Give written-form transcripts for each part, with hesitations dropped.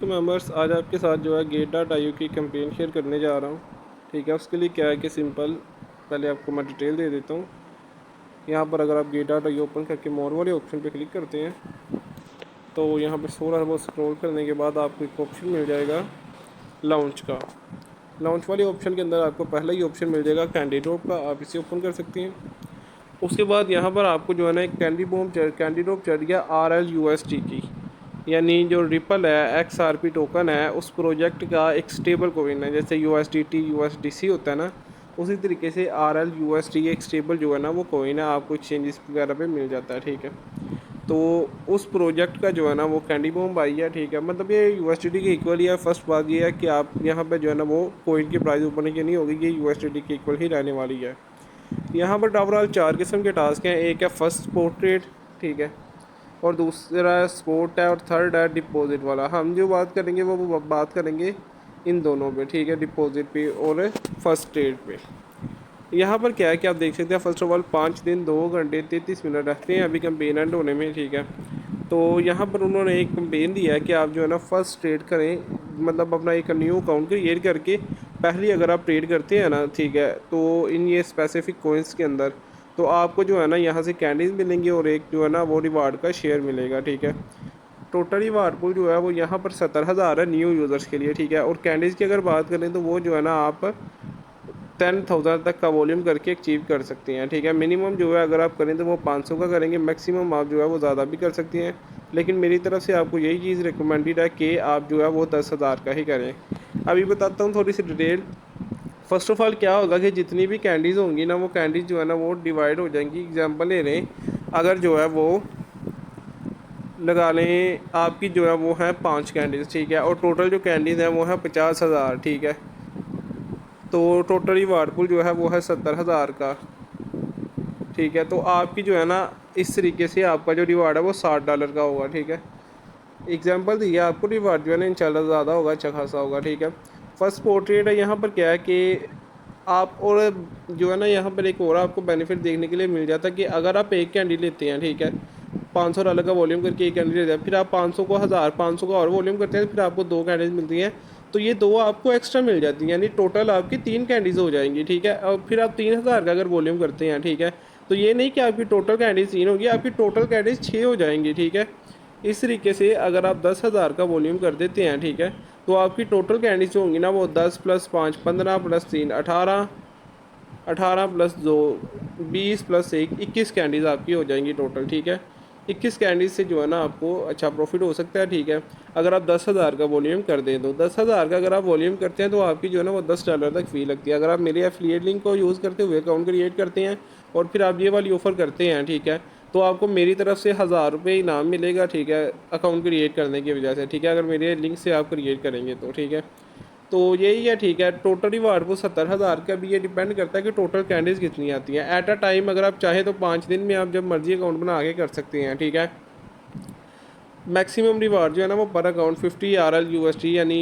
तो मेंबर्स आज आपके साथ जो है गेट.io की कैंपेन शेयर करने जा रहा हूँ। ठीक है, उसके लिए क्या है कि सिंपल पहले आपको मैं डिटेल दे देता हूँ। यहाँ पर अगर आप गेट.io ओपन करके मोर वाले ऑप्शन पे क्लिक करते हैं तो यहाँ पर थोड़ा बहुत स्क्रॉल करने के बाद आपको एक ऑप्शन मिल जाएगा लॉन्च का। लॉन्च वाले ऑप्शन के अंदर आपको पहला ही ऑप्शन मिल जाएगा कैंडी ड्रॉप का, आप इसे ओपन कर सकते हैं। उसके बाद यहाँ पर आपको जो है ना एक कैंडी ड्रॉप चढ़ गया RLUSD की, यानी जो रिपल है XRP टोकन है उस प्रोजेक्ट का एक स्टेबल कोइन है। जैसे USDT USDC होता है ना, उसी तरीके से RLUSD एक स्टेबल जो है ना वो कोइन है, आपको एक्सचेंजेस वगैरह पे मिल जाता है। ठीक है, तो उस प्रोजेक्ट का जो है ना वो कैंडी बॉम्ब आई है। ठीक है, मतलब ये USDT के इक्वल ही है। फर्स्ट बात ये है कि आप यहाँ पे जो है ना वो कोइन की प्राइस ऊपर नीचे नहीं होगी, ये USDT के इक्वल ही रहने वाली है। यहाँ पर ओवरऑल 4 किस्म के टास्क हैं। एक है फर्स्ट स्पॉट ट्रेड, ठीक है, और दूसरा स्पॉट है, और थर्ड है डिपॉजिट वाला। हम जो बात करेंगे वो बात करेंगे इन दोनों पे, ठीक है, डिपॉजिट पे और फर्स्ट ट्रेड पे। यहाँ पर क्या है कि आप देख सकते हैं फर्स्ट ऑफ ऑल 5 दिन 2 घंटे 33 मिनट रहते हैं अभी कैंपेन एंड होने में। ठीक है, तो यहाँ पर उन्होंने एक कैंपेन दिया है कि आप जो है ना फर्स्ट ट्रेड करें, मतलब अपना एक न्यू अकाउंट क्रिएट करके पहली अगर आप ट्रेड करते हैं ना, ठीक है, तो इन ये स्पेसिफिक कोइंस के अंदर तो आपको जो है ना यहाँ से कैंडीज मिलेंगी और एक जो है ना वो रिवार्ड का शेयर मिलेगा। ठीक है, टोटल रिवार्ड पूल जो है वो यहाँ पर 70,000 है न्यू यूज़र्स के लिए। ठीक है, और कैंडीज़ की अगर बात करें तो वो जो है ना आप 10,000 तक का वॉल्यूम करके अचीव कर सकती हैं। ठीक है, मिनिमम जो है अगर आप करें तो वो 500 का करेंगे, मैक्सिमम आप जो है वो ज़्यादा भी कर सकती हैं, लेकिन मेरी तरफ से आपको यही चीज़ रिकमेंडेड है कि आप जो है वो 10,000 का ही करें। अभी बताता हूँ थोड़ी सी डिटेल। फर्स्ट ऑफ ऑल क्या होगा कि जितनी भी कैंडीज़ होंगी ना वो कैंडीज़ जो है ना वो डिवाइड हो जाएंगी। एग्जांपल ले लें, अगर जो है वो लगा लें आपकी जो है वो है 5 कैंडीज़, ठीक है, और टोटल जो कैंडीज़ हैं वो है 50,000। ठीक है, तो टोटल रिवार्ड पूल जो है वो है 70,000 का। ठीक है, तो आपकी जो है ना इस तरीके से आपका जो रिवार्ड है वो $60 का होगा। ठीक है, एग्जांपल दिए आपको, रिवार्ड जो है ना इंशाल्लाह ज़्यादा होगा, अच्छा खासा होगा। ठीक है, फर्स्ट पोर्ट्रेट है। यहाँ पर क्या है कि आप और जो है ना यहाँ पर एक और आपको बेनिफिट देखने के लिए मिल जाता है कि अगर आप एक कैंडी लेते हैं, ठीक है, $500 का वॉल्यूम करके एक कैंडी लेते हैं, फिर आप 500 को 500 का और वॉल्यूम करते हैं, फिर आपको 2 कैंडीज मिलती हैं, तो ये 2 आपको एक्स्ट्रा मिल जाती हैं, यानी टोटल आपकी 3 कैंडीज़ हो जाएंगी। ठीक है, और फिर आप 3,000 का अगर वॉल्यूम करते हैं, ठीक है, तो ये नहीं कि आपकी टोटल कैंडीज 3 होगी, आपकी टोटल कैंडीज 6 हो जाएंगी। ठीक है, इस तरीके से अगर आप 10,000 का वॉल्यूम कर देते हैं, ठीक है, तो आपकी टोटल कैंडीज जो होंगी ना वो 10 + 5 15 + 3 18, 18 + 2 20 + 1 21 कैंडीज़ आपकी हो जाएंगी टोटल। ठीक है, 21 कैंडीज से जो है ना आपको अच्छा प्रॉफिट हो सकता है। ठीक है, अगर आप 10,000 का वॉल्यूम कर दें तो 10,000 का अगर आप वॉल्यूम करते हैं तो आपकी जो है ना वो $10 तक फ़ी लगती है। अगर आप मेरे एफिलिएट लिंक को यूज़ करते हुए अकाउंट क्रिएट करते हैं और फिर आप ये वाली ऑफ़र करते हैं, ठीक है, तो आपको मेरी तरफ से ₹1000 इनाम मिलेगा। ठीक है, अकाउंट क्रिएट करने की वजह से। ठीक है, अगर मेरे लिंक से आप क्रिएट करेंगे तो। ठीक है, तो यही है। ठीक है, टोटल रिवार्ड वो 70,000 का भी, ये डिपेंड करता है कि टोटल कैंडीज़ कितनी आती हैं एट अ टाइम। अगर आप चाहें तो 5 दिन में आप जब मर्जी अकाउंट बना के कर सकते हैं। ठीक है, मैक्सिमम रिवार्ड जो है ना वो पर अकाउंट 50 RLUSD यानी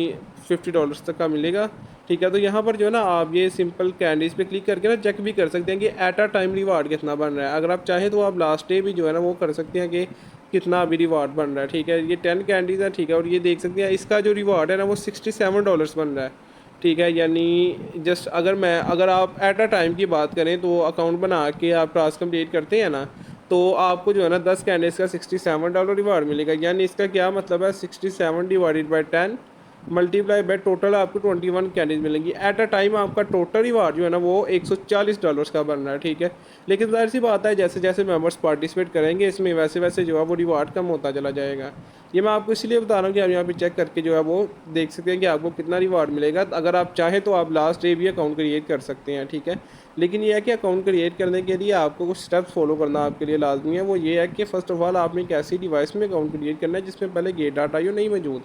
$50 तक का मिलेगा। ठीक है, तो यहाँ पर जो है ना आप ये सिंपल कैंडीज़ पे क्लिक करके ना चेक भी कर सकते हैं कि एट अ टाइम रिवार्ड कितना बन रहा है। अगर आप चाहें तो आप लास्ट डे भी जो है ना वो कर सकते हैं कि कितना अभी रिवार्ड बन रहा है। ठीक है, ये 10 कैंडीज़ है। ठीक है, और ये देख सकते हैं इसका जो रिवार्ड है ना वो $67 बन रहा है। ठीक है, यानी जस्ट अगर आप एट अ टाइम की बात करें तो अकाउंट बना के आप टास्क कंप्लीट करते हैं ना, तो आपको जो है ना 10 कैंडीज का $67 रिवार्ड मिलेगा। यानी इसका क्या मतलब है, 67 divided by 10 multiply by total आपको 21 कैंडीज मिलेंगी। एट अ टाइम आपका टोटल रिवार्ड जो है ना वो $140 का बन रहा है। ठीक है, लेकिन जाहिर सी बात है जैसे जैसे मेंबर्स पार्टिसिपेट करेंगे इसमें वैसे वैसे जो है वो रिवार्ड कम होता चला जाएगा। ये मैं आपको इसलिए बता रहा हूँ कि आप यहाँ पे चेक करके जो है वो देख सकते हैं कि आपको कितना रिवार्ड मिलेगा। अगर आप चाहें तो आप लास्ट डे भी अकाउंट क्रिएट कर सकते हैं। ठीक है, लेकिन ये है कि अकाउंट क्रिएट करने के लिए आपको कुछ स्टेप्स फॉलो करना आपके लिए लाजमी है। वो ये है कि फ़र्स्ट ऑफ ऑल आपने एक ऐसी डिवाइस में अकाउंट क्रिएट करना है जिसमें पहले गेट.io नहीं मौजूद।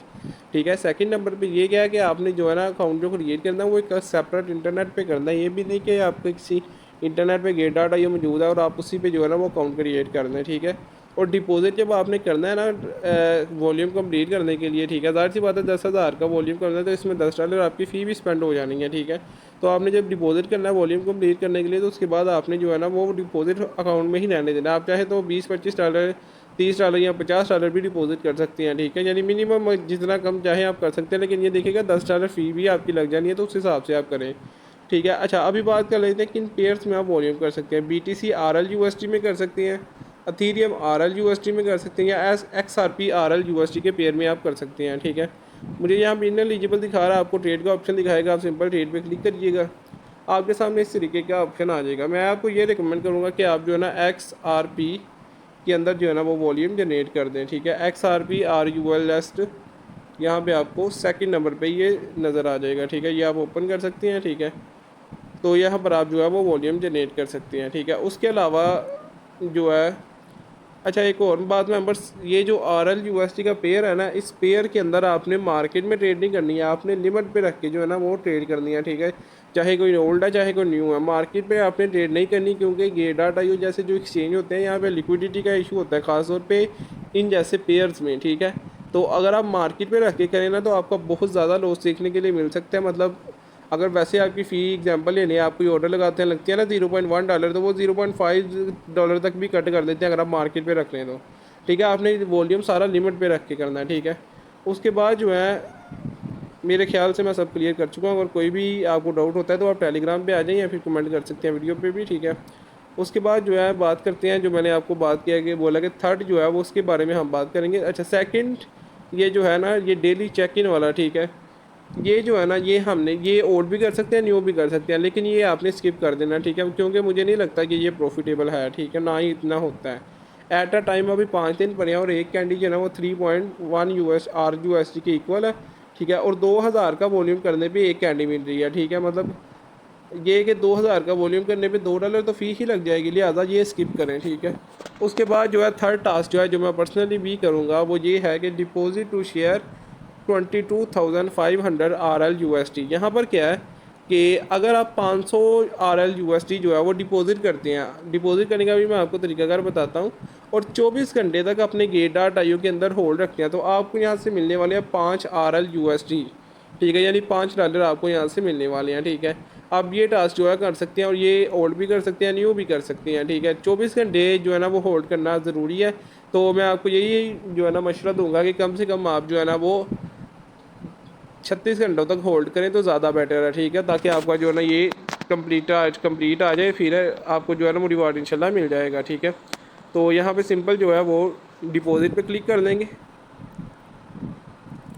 ठीक है, सेकंड नंबर पे ये क्या है कि आपने जो है ना अकाउंट जो क्रिएट करना है वो एक सेपरेट इंटरनेट पे करना है। ये भी नहीं कि आपको किसी इंटरनेट पे गेट.io मौजूद है और आप उसी पे जो है ना वो अकाउंट क्रिएट कर दें। ठीक है, और डिपॉजिट जब आपने करना है ना वॉल्यूम कंप्लीट करने के लिए, ठीक है, ज़ाहिर सी बात है 10,000 का वॉल्यूम करना है तो इसमें $10 आपकी फ़ी भी स्पेंड हो जानी है। ठीक है, तो आपने जब डिपॉजिट करना है वॉल्यूम कंप्लीट करने के लिए तो उसके बाद आपने जो है ना वो डिपॉजिट अकाउंट में ही रहने देना। आप चाहे तो $20-25 $30 या $50 भी डिपॉजिट कर सकते हैं, ठीक है। यानी मिनिमम जितना कम चाहे आप कर सकते हैं, लेकिन ये देखिएगा $10 फ़ी भी आपकी लग जानी है, तो उस हिसाब से आप करें, ठीक है। अच्छा, अभी बात कर लेते हैं किन पेयर्स में आप वॉल्यूम कर सकते हैं। BTC RL USD में कर सकते हैं, अथीरियम RL USD में कर सकते हैं, या XRP RL USD के पेयर में आप कर सकते हैं, ठीक है। मुझे यहाँ बिन एलिजिबल दिखा रहा है, आपको ट्रेड का ऑप्शन दिखाएगा, आप सिंपल ट्रेड पे क्लिक करिएगा, आपके सामने इस तरीके का ऑप्शन आ जाएगा। मैं आपको ये रिकमेंड करूँगा कि आप जो है ना XRP के अंदर जो है ना वो वॉल्यूम जनरेट कर दें, ठीक है। XRP RUL यहाँ पे आपको सेकंड नंबर पे ये नज़र आ जाएगा, ठीक है। ये आप ओपन कर सकते हैं, ठीक है। तो यहाँ पर आप जो है वो वॉल्यूम जनरेट कर सकते हैं, ठीक है। उसके अलावा जो है, अच्छा एक और बात मैं बस, ये जो RL USD का पेयर है ना, इस पेयर के अंदर आपने मार्केट में ट्रेड नहीं करनी है, आपने लिमिट पे रख के जो है ना वो ट्रेड करनी है, ठीक है। चाहे कोई ओल्ड है चाहे कोई न्यू है, मार्केट पे आपने ट्रेड नहीं करनी, क्योंकि गेटा.io जैसे जो एक्सचेंज होते हैं यहाँ पे लिक्विडिटी का इशू होता है ख़ासतौर पे इन जैसे पेयर्स में, ठीक है। तो अगर आप मार्केट पे रख के करें ना, तो आपका बहुत ज़्यादा लॉस देखने के लिए मिल सकता है। मतलब अगर वैसे आपकी फ़ी एग्जांपल लेने हैं, आप कोई ऑर्डर लगाते हैं, लगती है ना $0.1, तो वो $0.5 तक भी कट कर देते हैं अगर आप मार्केट पे रख लें तो, ठीक है। आपने वॉल्यूम सारा लिमिट पे रख के करना है, ठीक है। उसके बाद जो है मेरे ख्याल से मैं सब क्लियर कर चुका हूँ। अगर कोई भी आपको डाउट होता है तो आप टेलीग्राम पे आ जाइए या फिर कमेंट कर सकते हैं वीडियो पे भी, ठीक है। उसके बाद जो है बात करते हैं, जो मैंने आपको बात किया कि बोला कि थर्ड जो है वो उसके बारे में हम बात करेंगे। अच्छा, सेकंड ये जो है ना, ये डेली चेक इन वाला, ठीक है। ये जो है ना, ये हमने ये ओल्ड भी कर सकते हैं, न्यू भी कर सकते हैं, लेकिन ये आपने स्किप कर देना, ठीक है, क्योंकि मुझे नहीं लगता कि ये प्रॉफिटेबल है, ठीक है, ना ही इतना होता है। एट अ टाइम अभी 5 दिन पड़े हैं और एक कैंडी जो है ना वो 3.1 USD के इक्वल है, ठीक है। और 2000 का वॉल्यूम करने पे एक कैंडी मिल रही है, ठीक है। मतलब ये कि 2000 का वॉल्यूम करने पे $2 तो फ़ी ही लग जाएगी, लिहाजा ये स्किप करें, ठीक है। उसके बाद जो है थर्ड टास्क जो है, जो मैं पर्सनली भी करूँगा, वो ये है कि deposit to share 22,500 RL USD। यहाँ पर क्या है कि अगर आप 500 RL USD जो है वो डिपॉजिट करते हैं, डिपॉजिट करने का भी मैं आपको तरीकाकार बताता हूँ, और 24 घंटे तक अपने गेटा.io के अंदर होल्ड रखते हैं, तो आपको यहाँ से मिलने वाले हैं 5 RL USD, ठीक है। यानी $5 आपको यहाँ से मिलने वाले हैं, ठीक है। आप ये टास्क जो है कर सकते हैं, और ये होल्ड भी कर सकते हैं, न्यू भी कर सकते हैं, ठीक है। 24 घंटे जो है ना वो होल्ड करना ज़रूरी है। तो मैं आपको यही जो है ना मशवरा दूंगा कि कम से कम आप जो है ना वो 36 घंटों तक होल्ड करें तो ज़्यादा बेटर है, ठीक है, ताकि आपका जो है ना ये कंप्लीट आ जाए, फिर आपको जो है ना वो रिवार्ड इंशाल्लाह मिल जाएगा, ठीक है। तो यहाँ पे सिंपल जो है वो डिपॉजिट पे क्लिक कर देंगे,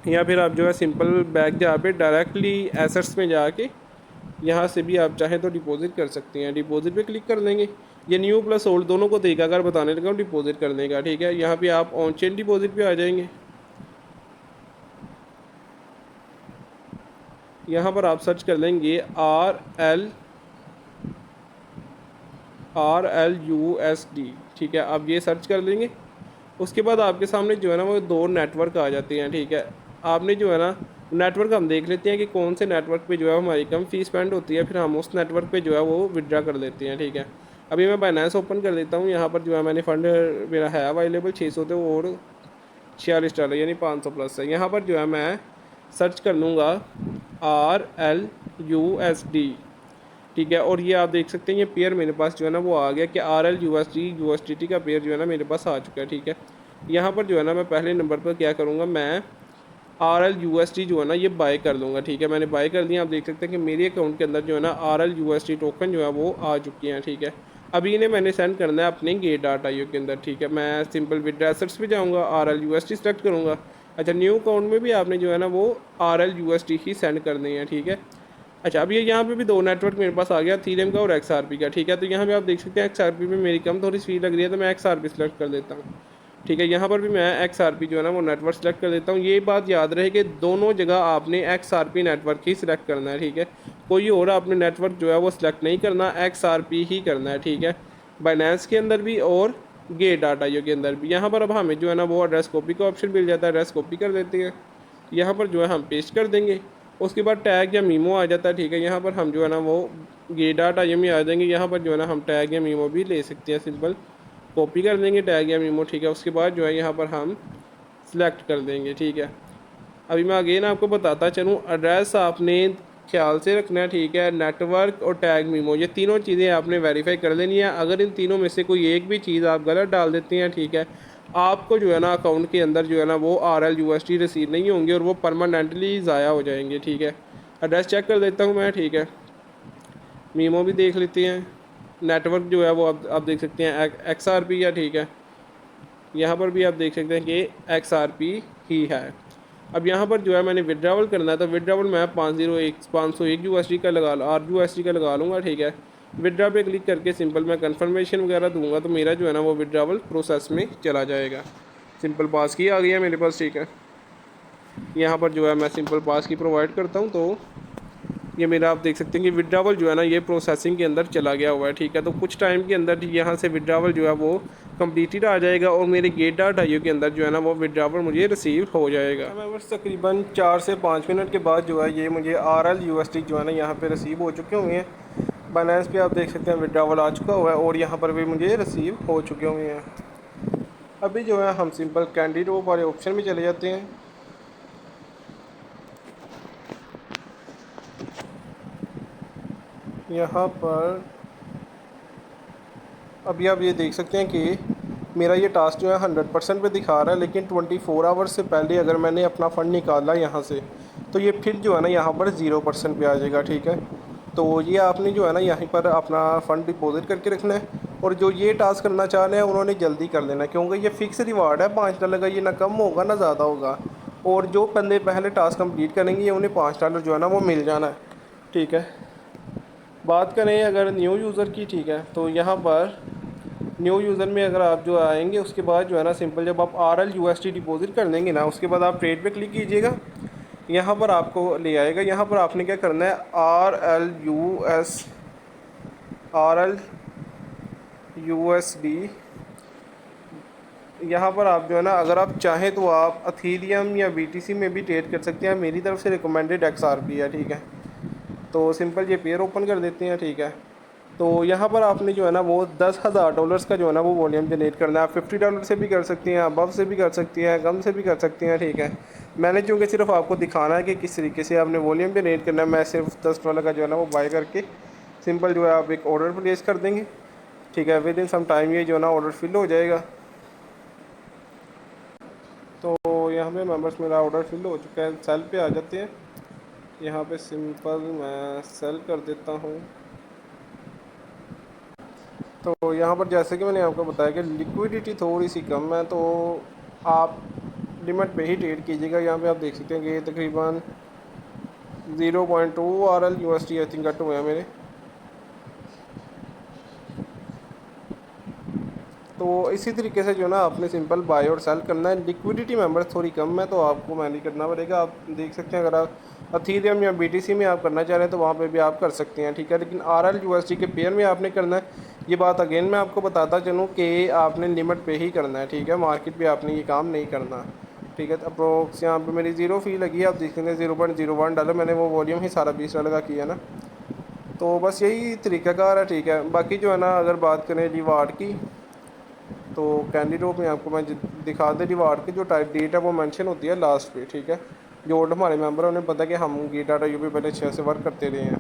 या फिर आप जो है सिंपल बैक जहाँ पे डायरेक्टली एसेट्स में जाके यहाँ से भी आप चाहें तो डिपॉजिट कर सकते हैं, डिपॉजिट पे क्लिक कर देंगे। ये न्यू प्लस ओल्ड दोनों को तरीकाकार बताने लगा हूँ डिपॉजिट करने का, ठीक है। यहाँ पे आप ऑन चेन डिपॉजिट पे आ जाएंगे, यहाँ पर आप सर्च कर लेंगे RL USD, ठीक है। आप ये सर्च कर लेंगे, उसके बाद आपके सामने जो है ना वो दो नेटवर्क आ जाते हैं, ठीक है। आपने जो है ना नेटवर्क हम देख लेते हैं कि कौन से नेटवर्क पे जो है हमारी कम फीस स्पेंड होती है, फिर हम उस नेटवर्क पे जो है वो विड्रा कर लेते हैं, ठीक है। अभी मैं बाइनेंस ओपन कर लेता हूँ, यहाँ पर जो है मैंने फ़ंड मेरा है अवेलेबल 600 थे और $46 यानी 500 प्लस है। यहाँ पर जो है मैं सर्च कर लूँगा RL USD, ठीक है। और ये आप देख सकते हैं ये पेयर मेरे पास जो है ना वो आ गया कि RL USD का पेयर जो है ना मेरे पास आ चुका है, ठीक है। यहाँ पर जो है ना मैं पहले नंबर पर क्या करूँगा, मैं RL USD जो है ना ये बाय कर लूँगा, ठीक है। मैंने बाय कर लिया, आप देख सकते हैं कि मेरे अकाउंट के अंदर जो है ना RL USD टोकन जो है वो आ चुकी हैं, ठीक है। अभी इन्हें मैंने सेंड करना है अपने गेटा.io के अंदर, ठीक है। मैं सिंपल विड्रॉ एसेट्स पे जाऊँगा, RL USD सेलेक्ट करूँगा। अच्छा, न्यू अकाउंट में भी आपने जो है ना वो RL USD ही सेंड करनी है, ठीक है। अच्छा, अब ये यहाँ पे भी दो नेटवर्क मेरे पास आ गया, थीरियम का और XRP का, ठीक है। तो यहाँ पे आप देख सकते हैं XRP में मेरी कम थोड़ी फी लग रही है, तो मैं XRP सेलेक्ट कर देता हूँ, ठीक है। यहाँ पर भी मैं XRP जो है ना वो नेटवर्क सेलेक्ट कर देता हूँ। ये बात याद रहे कि दोनों जगह आपने XRP नेटवर्क ही सिलेक्ट करना है, ठीक है। कोई और आपने नेटवर्क जो है वो सिलेक्ट नहीं करना, XRP ही करना है, ठीक है। बाइनेंस के अंदर भी और गेटा.io के अंदर भी। यहाँ पर अब हमें जो है ना वो एड्रेस कॉपी का ऑप्शन मिल जाता है, एड्रेस कॉपी कर देते हैं, यहाँ पर जो है हम पेस्ट कर देंगे। उसके बाद टैग या मीमो आ जाता है, ठीक है। यहाँ पर हम जो है ना वो गेटा.io में आ जाएंगे, यहाँ पर जो है ना हम टैग या मीमो भी ले सकते हैं, सिंपल कॉपी कर देंगे टैग या मीमो, ठीक है। उसके बाद जो है यहाँ पर हम सिलेक्ट कर देंगे, ठीक है। अभी मैं अगेन आपको बताता चलूँ, एड्रेस आपने ख्याल से रखना है, ठीक है। नेटवर्क और टैग मीमो ये तीनों चीज़ें आपने वेरीफाई कर लेनी है। अगर इन तीनों में से कोई एक भी चीज़ आप गलत डाल देते हैं, ठीक है, आपको जो है ना अकाउंट के अंदर जो है ना वो RL USD रिसीव नहीं होंगे और वो परमानेंटली ज़ाया हो जाएंगे। ठीक है, एड्रेस चेक कर देता हूँ मैं। ठीक है, मीमो भी देख लेते हैं। नेटवर्क जो है वो आप देख सकते हैं XRP या। ठीक है, यहाँ पर भी आप देख सकते हैं कि XRP ही है। अब यहाँ पर जो है मैंने विड्रावल करना है, तो विड्रावल मैं 501 USD का RUSD का लगा लूँगा। ठीक है, विड्रा पे क्लिक करके सिंपल मैं कंफर्मेशन वगैरह दूंगा, तो मेरा जो है ना वो विड्रावल प्रोसेस में चला जाएगा। सिंपल पास की आ गया मेरे पास। ठीक है, यहाँ पर जो है मैं सिंपल पास की प्रोवाइड करता हूँ, तो ये मेरा आप देख सकते हैं कि विड्रावल जो है ना ये प्रोसेसिंग के अंदर चला गया हुआ है। ठीक है, तो कुछ टाइम के अंदर यहाँ से विड्रावल जो है वो कंप्लीटेड आ जाएगा और मेरे Gate.io के अंदर जो है ना वो विड्रावल मुझे रिसीव हो जाएगा। मैं बस तकरीबन 4 से 5 मिनट के बाद जो है ये मुझे RL USD जो है ना यहाँ पे रिसीव हो चुके हुए हैं। बाइनेंस पे आप देख सकते हैं विड्रावल आ चुका हुआ है और यहाँ पर भी मुझे रिसीव हो चुके हुए हैं। अभी जो है हम सिंपल कैंडिडेट वाले ऑप्शन में चले जाते हैं। यहाँ पर अभी आप ये देख सकते हैं कि मेरा ये टास्क जो है 100% पे दिखा रहा है, लेकिन 24 आवर्स से पहले अगर मैंने अपना फ़ंड निकाला यहाँ से, तो ये फिर जो है ना यहाँ पर 0% पे आ जाएगा। ठीक है, तो ये आपने जो है ना यहाँ पर अपना फ़ंड डिपॉजिट करके रखना है, और जो ये टास्क करना चाह रहे हैं उन्होंने जल्दी कर लेना है, क्योंकि ये फ़िक्स रिवार्ड है $5 का। ये ना कम होगा ना ज़्यादा होगा, और जो बंदे पहले टास्क कंप्लीट करेंगे ये उन्हें $5 जो है ना वो मिल जाना है। ठीक है, बात करें अगर न्यू यूज़र की। ठीक है, तो यहाँ पर न्यू यूज़र में अगर आप जो आएंगे उसके बाद जो है ना सिंपल जब आप RL USD डिपॉजिट कर देंगे ना, उसके बाद आप ट्रेड पे क्लिक कीजिएगा। यहाँ पर आपको ले आएगा। यहाँ पर आपने क्या करना है, RL USD यहाँ पर आप जो है ना अगर आप चाहें तो आप अथीरियम या BTC में भी ट्रेड कर सकते हैं। मेरी तरफ से रिकमेंडेड XRP है। ठीक है, तो सिंपल ये पेयर ओपन कर देते हैं। ठीक है, तो यहाँ पर आपने जो है ना वो $10,000 का जो है ना वो वॉल्यूम जनरेट करना है। आप $50 से भी कर सकती हैं, अबव से भी कर सकती हैं, कम से भी कर सकती हैं। ठीक है, मैंने चूँकि सिर्फ आपको दिखाना है कि किस तरीके से आपने वॉल्यूम जनरेट करना है, मैं सिर्फ $10 का जो है ना वो बाय करके सिंपल जो है आप एक ऑर्डर प्लेस कर देंगे। ठीक है, विद इन सम टाइम ये जो है ना ऑर्डर फिल हो जाएगा। तो यहाँ पे मेंबर्स मेरा ऑर्डर फिल हो चुका है। सेल पे आ जाते हैं। यहाँ पे सिंपल मैं सेल कर देता हूँ। तो यहाँ पर जैसे कि मैंने आपको बताया कि लिक्विडिटी थोड़ी सी कम है, तो आप लिमिट पे ही ट्रेड कीजिएगा। यहाँ पे आप देख सकते हैं कि तकरीबन 0.2 RL USD I think cut हुए हैं मेरे। तो इसी तरीके से जो है ना आपने सिंपल बाय और सेल करना है। लिक्विडिटी मेंबर्स थोड़ी कम है, तो आपको मैनेज करना पड़ेगा। आप देख सकते हैं अगर आप अथीरियम या BTC में आप करना चाह रहे हैं तो वहाँ पे भी आप कर सकते हैं। ठीक है, लेकिन RL USD के पेयर में आपने करना है। ये बात अगेन मैं आपको बताता चलूँ कि आपने लिमिट पे ही करना है। ठीक है, मार्केट पे आपने ये काम नहीं करना। ठीक है, तो अप्रोक्स यहाँ पे मेरी ज़ीरो फ़ी लगी है। आप देख सकते हैं $0.01। मैंने वो वॉल्यूम ही सारा $20 का किया ना, तो बस यही तरीक़ाकार है। ठीक है, बाकी जो है ना अगर बात करें रिवार्ड की, तो कैंडिडेट में आपको मैं दिखा दे रिवार्ड की जो टाइप डेट है वो मेंशन होती है लास्ट पे। ठीक है, जो ओल्ड हमारे मेंबर हैं उन्हें पता है कि हम Gate.io पे पहले 6 से वर्क करते रहे हैं।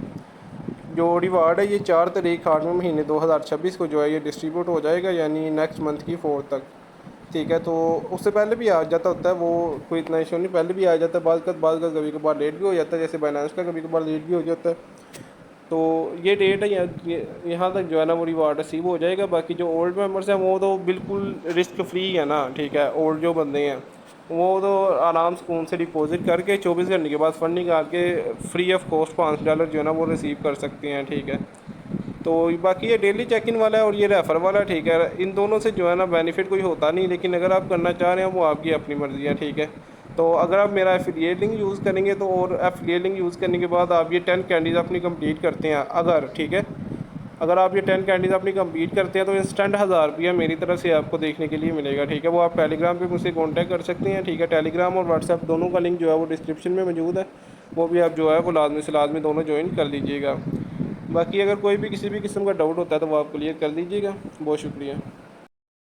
जो रिवार्ड है ये 4 तारीख 8वें महीने 2026 को जो है ये डिस्ट्रीब्यूट हो जाएगा, यानी नेक्स्ट मंथ की 4 तक। ठीक है, तो उससे पहले भी आ जाता होता है, वो कोई इतना इशू नहीं, पहले भी आ जाता है। बाद का कभी कभार लेट भी हो जाता है, जैसे बाइनेंस का कभी कभार लेट भी हो जाता है। तो ये डेट है, यहाँ तक जो है ना वो रिवार्ड रिसीव हो जाएगा। बाकी जो ओल्ड मेंबर्स हैं वो तो बिल्कुल रिस्क फ्री है ना। ठीक है, ओल्ड जो बंदे हैं वो तो आराम सुकून से डिपॉजिट करके 24 घंटे के बाद फंड निकाल के फ्री ऑफ कॉस्ट $5 जो है ना वो रिसीव कर सकते हैं। ठीक है, तो बाकी ये डेली चेक इन वाला है और ये रेफ़र वाला। ठीक है, इन दोनों से जो है ना बेनिफिट कोई होता नहीं, लेकिन अगर आप करना चाह रहे हैं वो आपकी अपनी मर्ज़ी है। ठीक है, तो अगर आप मेरा एफिलिएट लिंक यूज़ करेंगे तो, और एफिलिएट लिंक यूज़ करने के बाद आप ये 10 कैंडीज़ अपनी कंप्लीट करते हैं अगर, ठीक है, अगर आप ये 10 कैंडीज़ अपनी कंप्लीट करते हैं तो इंस्टेंट ₹1000 मेरी तरफ से आपको देखने के लिए मिलेगा। ठीक है, वो आप टेलीग्राम पे मुझसे कांटेक्ट कर सकते हैं। ठीक है, टेलीग्राम और व्हाट्सएप दोनों का लिंक जो है वो डिस्क्रिप्शन में मौजूद है, वो भी आप जो है वो लाजमी से लाजमी दोनों ज्वाइन कर लीजिएगा। बाकी अगर कोई भी किसी भी किस्म का डाउट होता है तो वो आप क्लियर कर लीजिएगा। बहुत शुक्रिया।